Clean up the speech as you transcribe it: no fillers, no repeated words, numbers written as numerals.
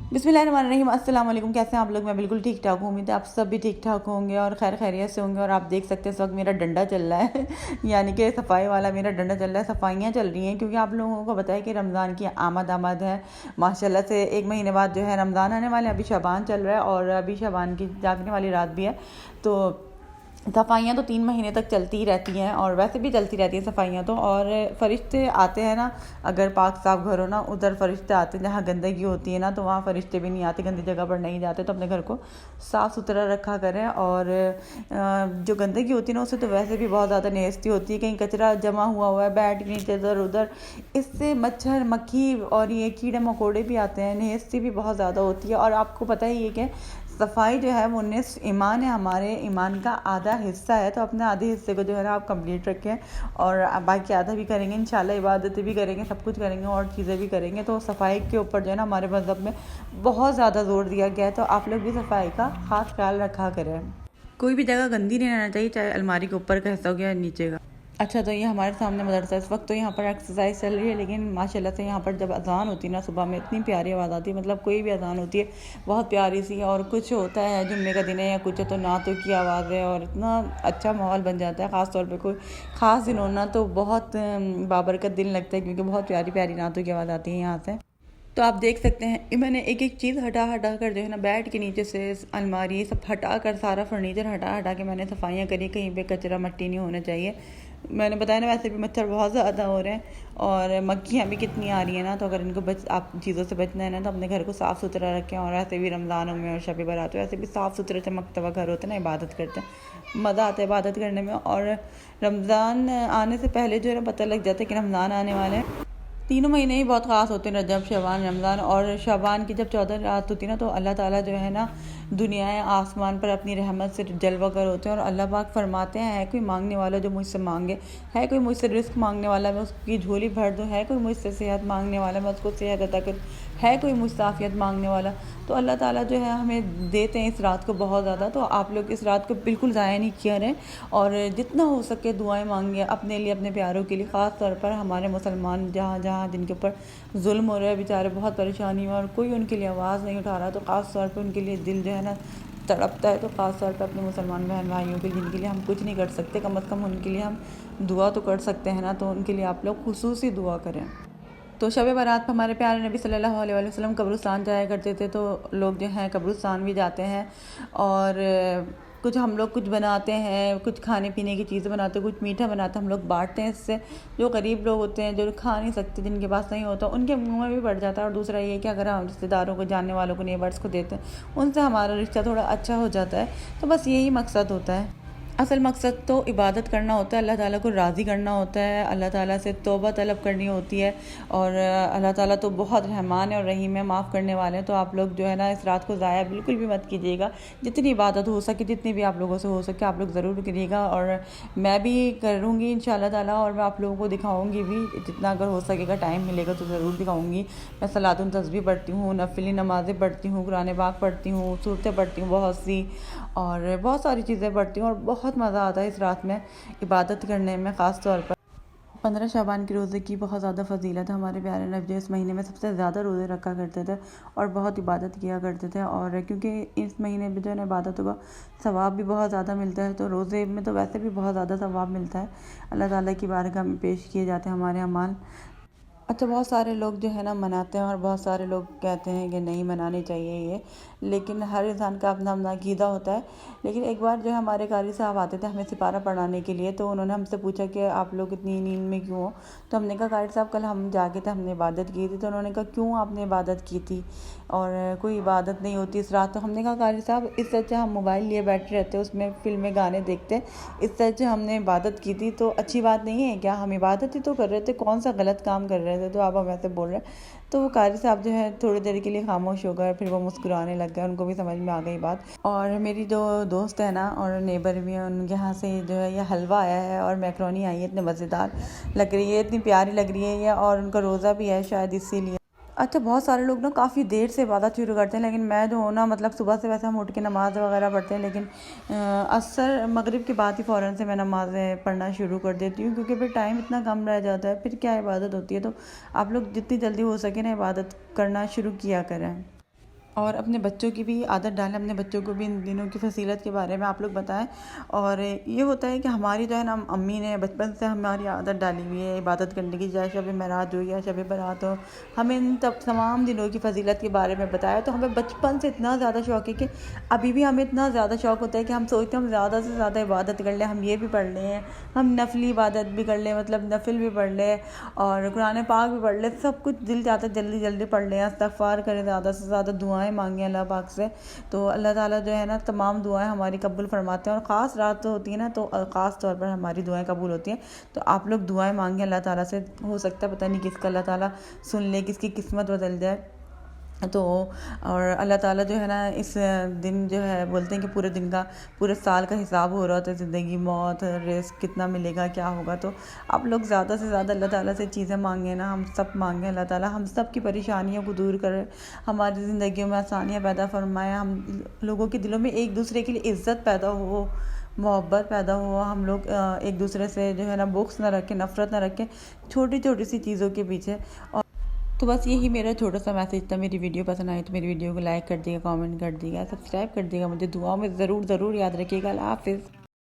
बिस्मिल्लाहिर्रहमानिर्रहीम, अस्सलाम वालेकुम। कैसे हैं आप लोग? मैं बिल्कुल ठीक ठाक हूँ। उम्मीद है आप सब भी ठीक ठाक होंगे और खैर खैरियत से होंगे। और आप देख सकते हैं इस वक्त मेरा डंडा चल रहा है यानी कि सफाई वाला मेरा डंडा चल रहा है। सफाइयाँ चल रही हैं क्योंकि आप लोगों को बताया कि रमज़ान की आमद है माशाल्लाह से। 1 महीने बाद जो है रमज़ान आने वाले हैं। अभी शबान चल रहा है और अभी शबान की जागने वाली रात भी है। तो सफाइयाँ तो 3 महीने तक चलती ही रहती हैं और वैसे भी चलती रहती हैं सफाइयाँ तो। और फरिश्ते आते हैं ना, अगर पाक साफ घर हो ना, उधर फरिश्ते आते हैं। जहाँ गंदगी होती है ना तो वहाँ फरिश्ते भी नहीं आते, गंदी जगह पर नहीं जाते। तो अपने घर को साफ़ सुथरा रखा करें। और जो गंदगी होती है ना उससे तो वैसे भी बहुत ज़्यादा नेस्ती होती है। कहीं कचरा जमा हुआ है बेड के नीचे इधर उधर, इससे मच्छर मक्खी और ये कीड़े मकोड़े भी आते हैं। नेस्ती भी बहुत ज़्यादा होती है। और आपको पता ही है कि सफाई जो है वो निस्फ ईमान है, हमारे ईमान का आधा हिस्सा है। तो अपने आधे हिस्से को जो है ना आप कंप्लीट रखें और बाकी आधा भी करेंगे इंशाल्लाह। इबादतें भी करेंगे, सब कुछ करेंगे और चीज़ें भी करेंगे। तो सफाई के ऊपर जो है ना हमारे मज़हब में बहुत ज़्यादा जोर दिया गया है। तो आप लोग भी सफाई का ख़ास ख्याल रखा करें। कोई भी जगह गंदी नहीं रहना चाहिए, चाहे अलमारी के ऊपर का हिस्सा हो गया नीचे का। अच्छा, तो ये हमारे सामने मदरसा है। इस वक्त तो यहाँ पर एक्सरसाइज चल रही है, लेकिन माशाल्लाह से यहाँ पर जब अजान होती है ना सुबह में, इतनी प्यारी आवाज़ आती है। मतलब कोई भी अजान होती है बहुत प्यारी सी। और कुछ होता है जुम्मे का दिन है या कुछ है तो नातों की आवाज़ है और इतना अच्छा माहौल बन जाता है। ख़ास तौर पे कोई ख़ास दिन होना तो बहुत बाबरकत दिन लगता है क्योंकि बहुत प्यारी प्यारी नातों की आवाज़ आती है यहाँ से। तो आप देख सकते हैं मैंने एक एक चीज़ हटा हटा कर जो है ना बेड के नीचे से अलमारी सब हटा कर, सारा फर्नीचर हटा हटा के मैंने सफाइयाँ करी। कहीं पे कचरा मट्टी नहीं होना चाहिए। मैंने बताया ना, वैसे भी मच्छर बहुत ज़्यादा हो रहे हैं और मक्खियाँ भी कितनी आ रही हैं ना। तो अगर इनको आप चीज़ों से बचना है ना तो अपने घर को साफ़ सुथरा रखें। और ऐसे भी रमज़ानों में और शब बारात हो ऐसे भी साफ़ सुथरे चमकता हुआ घर होता है ना, इबादत करते हैं, मज़ा आता है इबादत करने में। और रमज़ान आने से पहले जो है ना पता लग जाता है कि रमज़ान आने वाले हैं। 3 महीने ही बहुत ख़ास होते हैं, रजब शबान रमज़ान। और शबान की जब 14 रात होती है ना तो अल्लाह ताला जो है ना दुनिया आसमान पर अपनी रहमत से जलवा कर होते हैं। और अल्लाह पाक फरमाते हैं, है कोई मांगने वाला जो मुझसे मांगे, है कोई मुझसे रिस्क मांगने वाला मैं उसकी झोली भर दूँ, है कोई मुझसे सेहत मांगने वाला मैं उसको सेहत अता करूँ, है कोई मुझसे आफियत मांगने वाला। तो अल्लाह ताला जो है हमें देते हैं इस रात को बहुत ज़्यादा। तो आप लोग इस रात को बिल्कुल ज़ाया नहीं किया रहें और जितना हो सके दुआएं मांगिए अपने लिए, अपने प्यारों के लिए। ख़ास तौर पर हमारे मुसलमान जहाँ जहाँ जिनके ऊपर जुल्म हो रहा है, बेचारे बहुत परेशानी में और कोई उनके लिए आवाज़ नहीं उठा रहा, तो ख़ास तौर पर उनके लिए दिल जो है ना तड़पता है। तो ख़ास तौर पर अपने मुसलमान बहन भाइयों के लिए जिनके लिए हम कुछ नहीं कर सकते, कम अज़ कम उनके लिए हम दुआ तो कर सकते हैं ना। तो उनके लिए आप लोग खुसूसी दुआ करें। तो शब बारात पर हमारे प्यारे नबी सल्लल्लाहु अलैहि वसल्लम कब्रिस्तान जाया करते थे। तो लोग जो हैं कब्रिस्तान भी जाते हैं और कुछ हम लोग कुछ बनाते हैं, कुछ खाने पीने की चीज़ें बनाते हैं, कुछ मीठा बनाते हैं, हम लोग बांटते हैं। इससे जो गरीब लोग होते हैं, जो खा नहीं सकते, जिनके पास नहीं होता, उनके मुंह में भी पड़ जाता है। और दूसरा ये कि अगर हम रिश्तेदारों को, जानने वालों को, नेबर्स को देते हैं, उनसे हमारा रिश्ता थोड़ा अच्छा हो जाता है। तो बस यही मकसद होता है। असल मकसद तो इबादत करना होता है, अल्लाह ताला को राज़ी करना होता है, अल्लाह ताला से तौबा तलब करनी होती है। और अल्लाह ताला तो बहुत रहमान है और रहीम है, माफ़ करने वाले हैं। तो आप लोग जो है ना इस रात को ज़ाया बिल्कुल भी मत कीजिएगा। जितनी इबादत हो सके, जितनी भी आप लोगों से हो सके, आप लोग ज़रूर करिएगा। और मैं भी करूँगी इंशाअल्लाह ताला और मैं आप लोगों को दिखाऊँगी भी, जितना अगर हो सकेगा, टाइम मिलेगा तो ज़रूर दिखाऊँगी। मैं सलातुन तस्बीह पढ़ती हूँ, नफिली नमाज़ें पढ़ती हूँ, कुरान पाक पढ़ती हूँ, सूरतें पढ़ती हूँ बहुत सी, और बहुत सारी चीज़ें पढ़ती हूँ। और बहुत मज़ा आता है इस रात में इबादत करने में। ख़ास तौर पर 15 शाबान के रोज़े की बहुत ज़्यादा फजीलत है। हमारे प्यारे नबी इस महीने में सबसे ज़्यादा रोज़े रखा करते थे और बहुत इबादत किया करते थे। और क्योंकि इस महीने में जो है ना इबादतों का सवाब भी बहुत ज़्यादा मिलता है, तो रोज़े में तो वैसे भी बहुत ज़्यादा सवाब मिलता है। अल्लाह ताला की बारगाह में पेश किए जाते हैं हमारे अमाल। अच्छा, बहुत सारे लोग जो है ना मनाते हैं और बहुत सारे लोग कहते हैं कि नहीं मनानी चाहिए ये, लेकिन हर इंसान का अपना अपना अक़ीदा होता है। लेकिन एक बार जो है हमारे कारी साहब आते थे हमें सिपारा पढ़ाने के लिए, तो उन्होंने हमसे पूछा कि आप लोग इतनी नींद में क्यों हो। तो हमने कहा कारी साहब कल हम जागे थे, हमने इबादत की थी। तो उन्होंने कहा क्यों आपने इबादत की थी और कोई इबादत नहीं होती इस रात। तो हमने कहा कारी साहब इससे अच्छा हम मोबाइल लिए बैठे रहते, उसमें फिल्में गाने देखते, इससे अच्छा हमने इबादत की थी। तो अच्छी बात नहीं है क्या? हम इबादत ही तो कर रहे थे, कौन सा गलत काम कर रहे थे तो आप हम ऐसे बोल रहे हैं। तो वो कारी साहब जो है थोड़ी देर के लिए खामोश हो गए, फिर वो मुस्कुराने लग गए, उनको भी समझ में आ गई बात। और मेरी जो दोस्त है ना और नेबर भी है, उनके यहाँ से जो है ये हलवा आया है और मैक्रोनी आई है, इतने मज़ेदार लग रही है, इतनी प्यारी लग रही है ये। और उनका रोज़ा भी है शायद इसीलिए। अच्छा, बहुत सारे लोग ना काफ़ी देर से इबादत शुरू करते हैं, लेकिन मैं जो हूँ ना मतलब सुबह से वैसे हम उठ के नमाज़ वगैरह पढ़ते हैं, लेकिन असर मगरिब के बाद ही फ़ौरन से मैं नमाज़ें पढ़ना शुरू कर देती हूँ क्योंकि फिर टाइम इतना कम रह जाता है, फिर क्या इबादत होती है। तो आप लोग जितनी जल्दी हो सके ना इबादत करना शुरू किया करें। और अपने बच्चों की भी आदत डालें, अपने बच्चों को भी इन दिनों की फजीलत के बारे में आप लोग बताएं। और ये होता है कि हमारी जो है ना अम्मी ने बचपन से हमारी आदत डाली हुई है इबादत करने की, चाहे शब मेराज हो या शब बारात हो, हमें इन तमाम दिनों की फजीलत के बारे में बताया। तो हमें बचपन से इतना ज़्यादा शौक़ है कि अभी भी हमें इतना ज़्यादा शौक़ होता है कि हम सोचते हैं हम ज़्यादा से ज़्यादा इबादत कर लें, हम ये भी पढ़ लें, हम नफली इबादत भी कर लें, मतलब नफिल भी पढ़ लें और कुरान पाक भी पढ़ लें, सब कुछ दिल चाहता है जल्दी जल्दी पढ़ लें, इस्तग़फ़ार करें, ज़्यादा से ज़्यादा दुआएं मांगे अल्लाह पाक से। तो अल्लाह ताला जो है ना तमाम दुआएं हमारी कबूल फरमाते हैं। और ख़ास रात तो होती है ना, तो ख़ास तौर पर हमारी दुआएं कबूल होती हैं। तो आप लोग दुआएं मांगे अल्लाह ताला से, हो सकता है पता नहीं किसका अल्लाह ताला सुन ले, किसकी किस्मत बदल जाए। तो और अल्लाह ताला जो है ना इस दिन जो है बोलते हैं कि पूरे दिन का, पूरे साल का हिसाब हो रहा होता है, ज़िंदगी, मौत, रिस्क, कितना मिलेगा, क्या होगा। तो आप लोग ज़्यादा से ज़्यादा अल्लाह ताला से चीज़ें मांगें ना, हम सब मांगें अल्लाह ताला हम सब की परेशानियों को दूर करे, हमारी ज़िंदगियों में आसानियाँ पैदा फरमाए, हम लोगों के दिलों में एक दूसरे के लिए इज़्ज़त पैदा हो, मोहब्बत पैदा हो, हम लोग एक दूसरे से जो है ना बुग़्ज़ ना रखें, नफ़रत ना रखें छोटी छोटी सी चीज़ों के पीछे। और तो बस यही मेरा छोटा सा मैसेज था। मेरी वीडियो पसंद आई तो मेरी वीडियो को लाइक कर दिएगा, कमेंट कर दिएगा, सब्सक्राइब कर दिएगा, मुझे दुआओं में ज़रूर याद रखिएगा। अल्लाह हाफ़िज़।